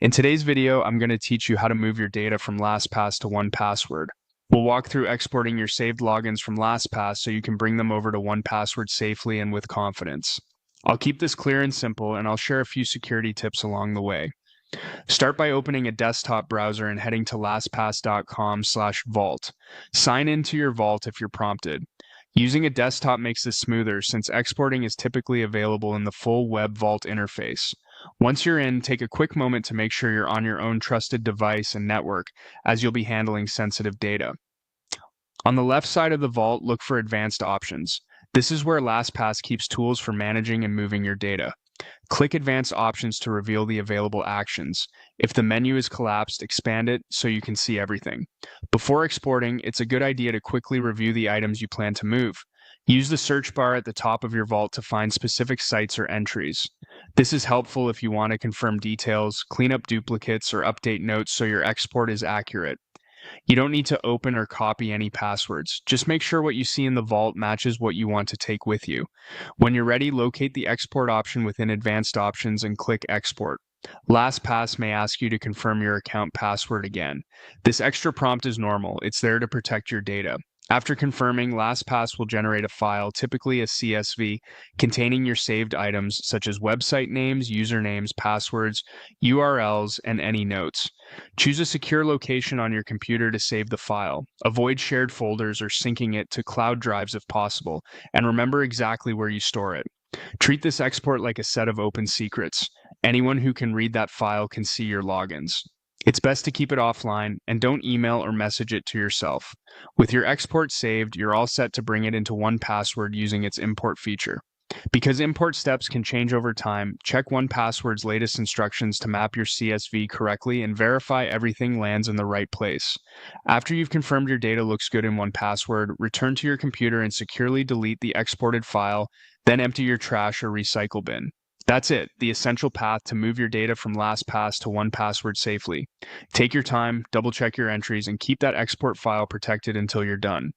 In today's video, I'm going to teach you how to move your data from LastPass to 1Password. We'll walk through exporting your saved logins from LastPass so you can bring them over to 1Password safely and with confidence. I'll keep this clear and simple, and I'll share a few security tips along the way. Start by opening a desktop browser and heading to lastpass.com/vault. Sign into your vault if you're prompted. Using a desktop makes this smoother since exporting is typically available in the full Web Vault interface. Once you're in, take a quick moment to make sure you're on your own trusted device and network, as you'll be handling sensitive data. On the left side of the vault, look for Advanced Options. This is where LastPass keeps tools for managing and moving your data. Click Advanced Options to reveal the available actions. If the menu is collapsed, expand it so you can see everything. Before exporting, it's a good idea to quickly review the items you plan to move. Use the search bar at the top of your vault to find specific sites or entries. This is helpful if you want to confirm details, clean up duplicates, or update notes so your export is accurate. You don't need to open or copy any passwords. Just make sure what you see in the vault matches what you want to take with you. When you're ready, locate the export option within Advanced Options and click Export. LastPass may ask you to confirm your account password again. This extra prompt is normal. It's there to protect your data. After confirming, LastPass will generate a file, typically a CSV, containing your saved items such as website names, usernames, passwords, URLs, and any notes. Choose a secure location on your computer to save the file. Avoid shared folders or syncing it to cloud drives if possible, and remember exactly where you store it. Treat this export like a set of open secrets. Anyone who can read that file can see your logins. It's best to keep it offline and don't email or message it to yourself. With your export saved, you're all set to bring it into 1Password using its import feature. Because import steps can change over time, check 1Password's latest instructions to map your CSV correctly and verify everything lands in the right place. After you've confirmed your data looks good in 1Password, return to your computer and securely delete the exported file, then empty your trash or recycle bin. That's it, the essential path to move your data from LastPass to 1Password safely. Take your time, double check your entries, and keep that export file protected until you're done.